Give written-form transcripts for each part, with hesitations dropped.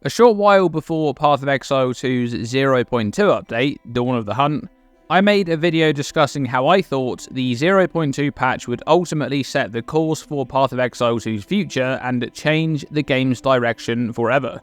A short while before Path of Exile 2's 0.2 update, Dawn of the Hunt, I made a video discussing how I thought the 0.2 patch would ultimately set the course for Path of Exile 2's future and change the game's direction forever.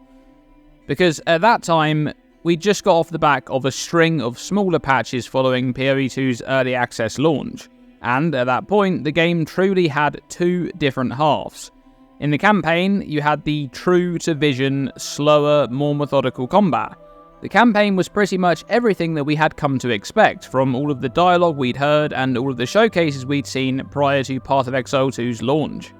Because at that time, we just got off the back of a string of smaller patches following PoE2's early access launch, and at that point, the game truly had two different halves. In the campaign, you had the true-to-vision, slower, more methodical combat. The campaign was pretty much everything that we had come to expect, from all of the dialogue we'd heard and all of the showcases we'd seen prior to Path of Exile 2's launch.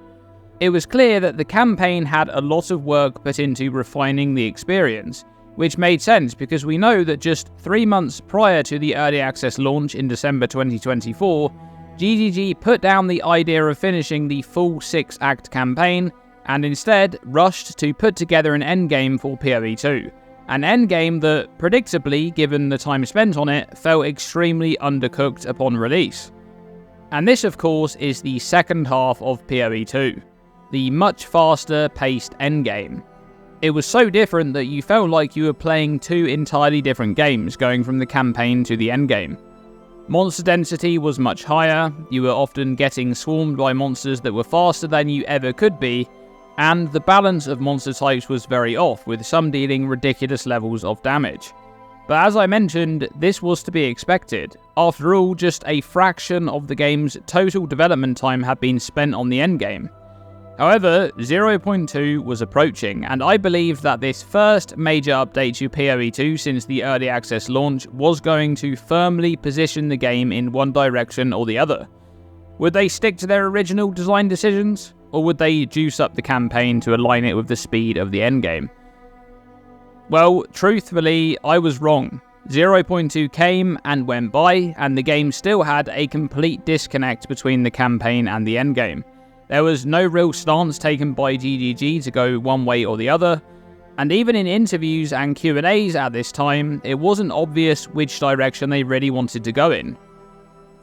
It was clear that the campaign had a lot of work put into refining the experience, which made sense because we know that just 3 months prior to the early access launch in December 2024, GGG put down the idea of finishing the full 6-act campaign, and instead rushed to put together an endgame for PoE2. An endgame that, predictably, given the time spent on it, felt extremely undercooked upon release. And this, of course, is the second half of PoE2, the much faster paced endgame. It was so different that you felt like you were playing two entirely different games, going from the campaign to the endgame. Monster density was much higher, you were often getting swarmed by monsters that were faster than you ever could be, and the balance of monster types was very off, with some dealing ridiculous levels of damage. But as I mentioned, this was to be expected. After all, just a fraction of the game's total development time had been spent on the endgame. However, 0.2 was approaching, and I believed that this first major update to PoE2 since the early access launch was going to firmly position the game in one direction or the other. Would they stick to their original design decisions, or would they juice up the campaign to align it with the speed of the endgame? Well, truthfully, I was wrong. 0.2 came and went by, and the game still had a complete disconnect between the campaign and the endgame. There was no real stance taken by GGG to go one way or the other, and even in interviews and Q&As at this time, it wasn't obvious which direction they really wanted to go in.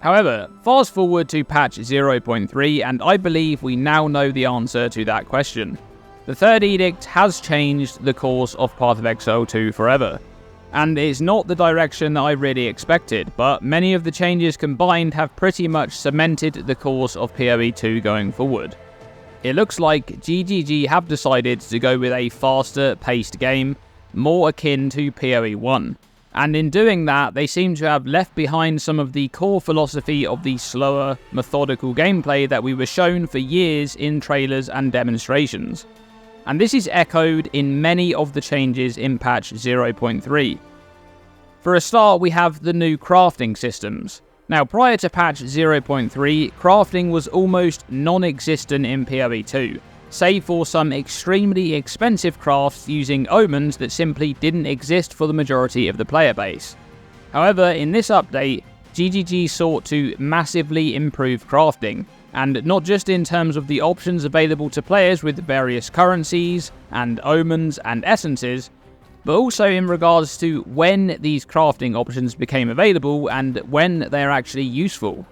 However, fast forward to patch 0.3, and I believe we now know the answer to that question. The Third Edict has changed the course of Path of Exile 2 forever. And it's not the direction that I really expected, but many of the changes combined have pretty much cemented the course of PoE2 going forward. It looks like GGG have decided to go with a faster paced game, more akin to PoE1, and in doing that they seem to have left behind some of the core philosophy of the slower, methodical gameplay that we were shown for years in trailers and demonstrations. And this is echoed in many of the changes in patch 0.3. For a start, we have the new crafting systems. Now, prior to patch 0.3, crafting was almost non-existent in PoE2, save for some extremely expensive crafts using omens that simply didn't exist for the majority of the player base. However, in this update, GGG sought to massively improve crafting, and not just in terms of the options available to players with various currencies, and omens, and essences, but also in regards to when these crafting options became available and when they are actually useful.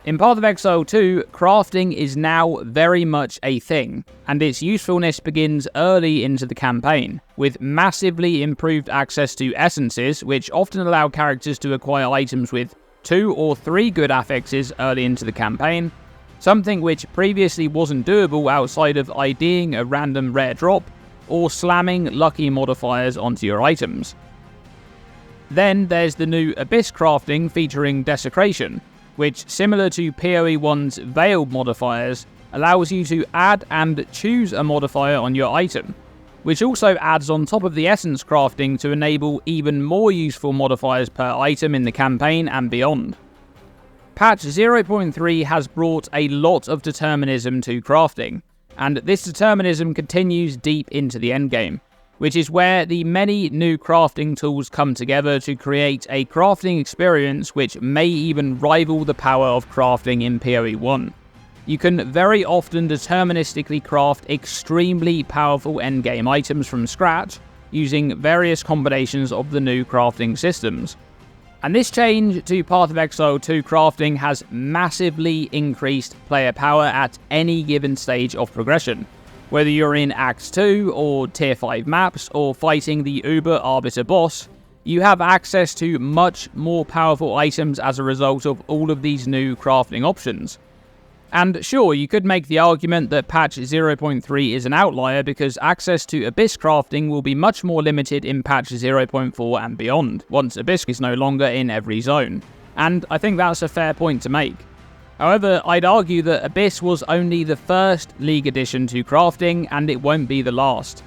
In Path of Exile 2, crafting is now very much a thing, and its usefulness begins early into the campaign, with massively improved access to essences, which often allow characters to acquire items with 2 or 3 good affixes early into the campaign, something which previously wasn't doable outside of IDing a random rare drop or slamming lucky modifiers onto your items. Then there's the new Abyss crafting featuring Desecration, which, similar to PoE1's Veiled modifiers, allows you to add and choose a modifier on your item, which also adds on top of the Essence crafting to enable even more useful modifiers per item in the campaign and beyond. Patch 0.3 has brought a lot of determinism to crafting, and this determinism continues deep into the endgame, which is where the many new crafting tools come together to create a crafting experience which may even rival the power of crafting in PoE1. You can very often deterministically craft extremely powerful endgame items from scratch, using various combinations of the new crafting systems. And this change to Path of Exile 2 crafting has massively increased player power at any given stage of progression, Whether you're in Act 2 or Tier 5 maps or fighting the Uber Arbiter boss, you have access to much more powerful items as a result of all of these new crafting options. And sure, you could make the argument that patch 0.3 is an outlier because access to Abyss crafting will be much more limited in patch 0.4 and beyond, once Abyss is no longer in every zone. And I think that's a fair point to make. However, I'd argue that Abyss was only the first League addition to crafting, and it won't be the last.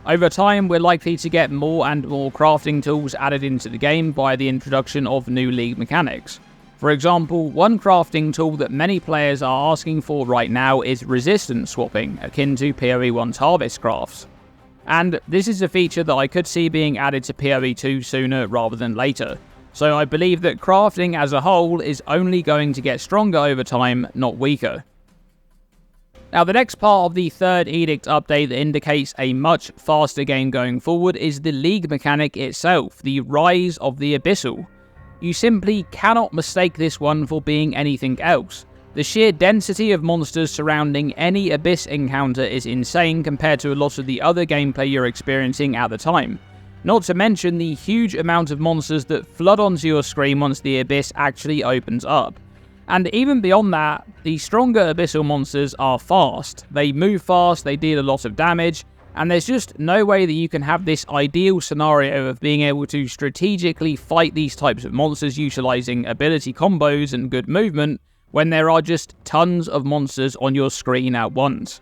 Over time, we're likely to get more and more crafting tools added into the game via the introduction of new League mechanics. For example, one crafting tool that many players are asking for right now is resistance swapping, akin to PoE 1's harvest crafts. And this is a feature that I could see being added to PoE 2 sooner rather than later. So I believe that crafting as a whole is only going to get stronger over time, not weaker. Now, the next part of the Third Edict update that indicates a much faster game going forward is the League mechanic itself, the Rise of the Abyssal. You simply cannot mistake this one for being anything else. The sheer density of monsters surrounding any Abyss encounter is insane compared to a lot of the other gameplay you're experiencing at the time. Not to mention the huge amount of monsters that flood onto your screen once the Abyss actually opens up. And even beyond that, the stronger Abyssal monsters are fast. They move fast, they deal a lot of damage, and there's just no way that you can have this ideal scenario of being able to strategically fight these types of monsters utilizing ability combos and good movement when there are just tons of monsters on your screen at once.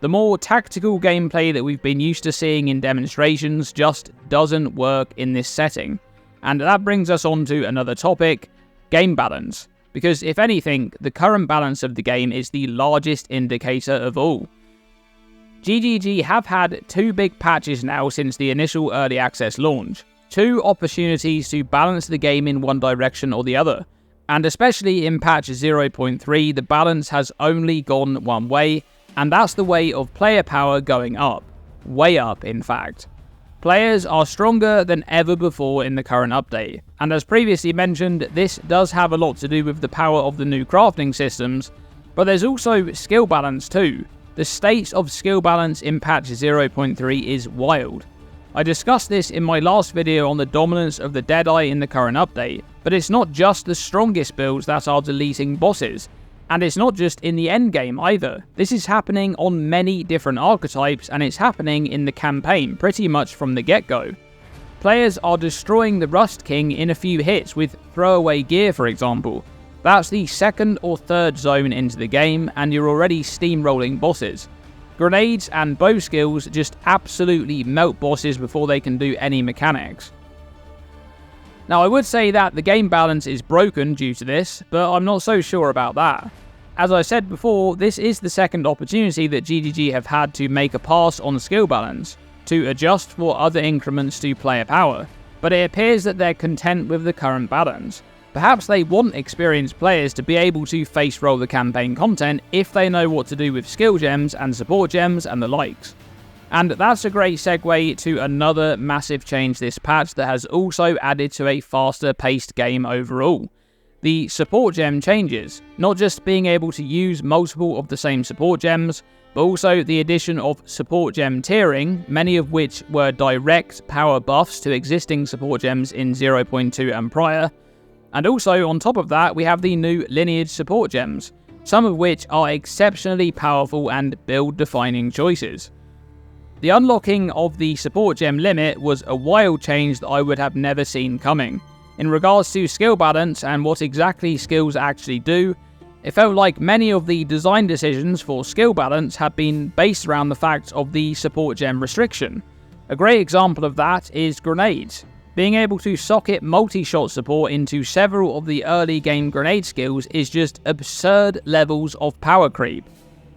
The more tactical gameplay that we've been used to seeing in demonstrations just doesn't work in this setting. And that brings us on to another topic, game balance. Because if anything, the current balance of the game is the largest indicator of all. GGG have had two big patches now since the initial early access launch. Two opportunities to balance the game in one direction or the other. And especially in patch 0.3, the balance has only gone one way, and that's the way of player power going up. Way up, in fact. Players are stronger than ever before in the current update, and as previously mentioned, this does have a lot to do with the power of the new crafting systems, but there's also skill balance too. The state of skill balance in patch 0.3 is wild. I discussed this in my last video on the dominance of the Deadeye in the current update, but it's not just the strongest builds that are deleting bosses. And it's not just in the endgame either. This is happening on many different archetypes, and it's happening in the campaign pretty much from the get-go. Players are destroying the Rust King in a few hits with throwaway gear, for example. That's the second or third zone into the game, and you're already steamrolling bosses. Grenades and bow skills just absolutely melt bosses before they can do any mechanics. Now, I would say that the game balance is broken due to this, but I'm not so sure about that. As I said before, this is the second opportunity that GGG have had to make a pass on skill balance, to adjust for other increments to player power, but it appears that they're content with the current balance. Perhaps they want experienced players to be able to face roll the campaign content if they know what to do with skill gems and support gems and the likes. And that's a great segue to another massive change this patch that has also added to a faster paced game overall. The support gem changes, not just being able to use multiple of the same support gems, but also the addition of support gem tiering, many of which were direct power buffs to existing support gems in 0.2 and prior. And also on top of that, we have the new lineage support gems, some of which are exceptionally powerful and build defining choices. The unlocking of the support gem limit was a wild change that I would have never seen coming. In regards to skill balance and what exactly skills actually do, it felt like many of the design decisions for skill balance have been based around the fact of the support gem restriction. A great example of that is grenades. Being able to socket multi-shot support into several of the early game grenade skills is just absurd levels of power creep.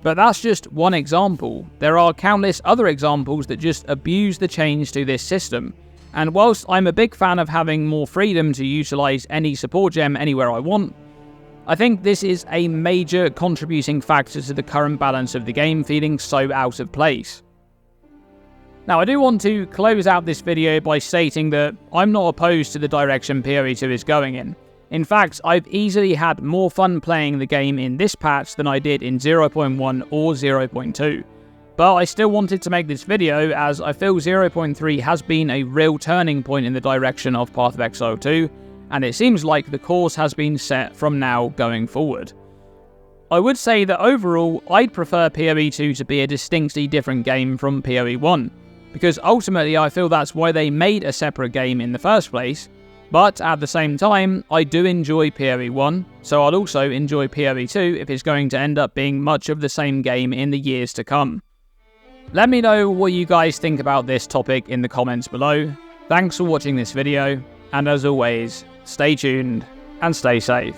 But that's just one example. There are countless other examples that just abuse the change to this system. And whilst I'm a big fan of having more freedom to utilize any support gem anywhere I want, I think this is a major contributing factor to the current balance of the game feeling so out of place. Now, I do want to close out this video by stating that I'm not opposed to the direction PoE 2 is going in. In fact, I've easily had more fun playing the game in this patch than I did in 0.1 or 0.2. But I still wanted to make this video as I feel 0.3 has been a real turning point in the direction of Path of Exile 2, and it seems like the course has been set from now going forward. I would say that overall, I'd prefer PoE 2 to be a distinctly different game from PoE 1, because ultimately I feel that's why they made a separate game in the first place, but at the same time, I do enjoy PoE 1, so I'll also enjoy PoE 2 if it's going to end up being much of the same game in the years to come. Let me know what you guys think about this topic in the comments below. Thanks for watching this video, and as always, stay tuned and stay safe.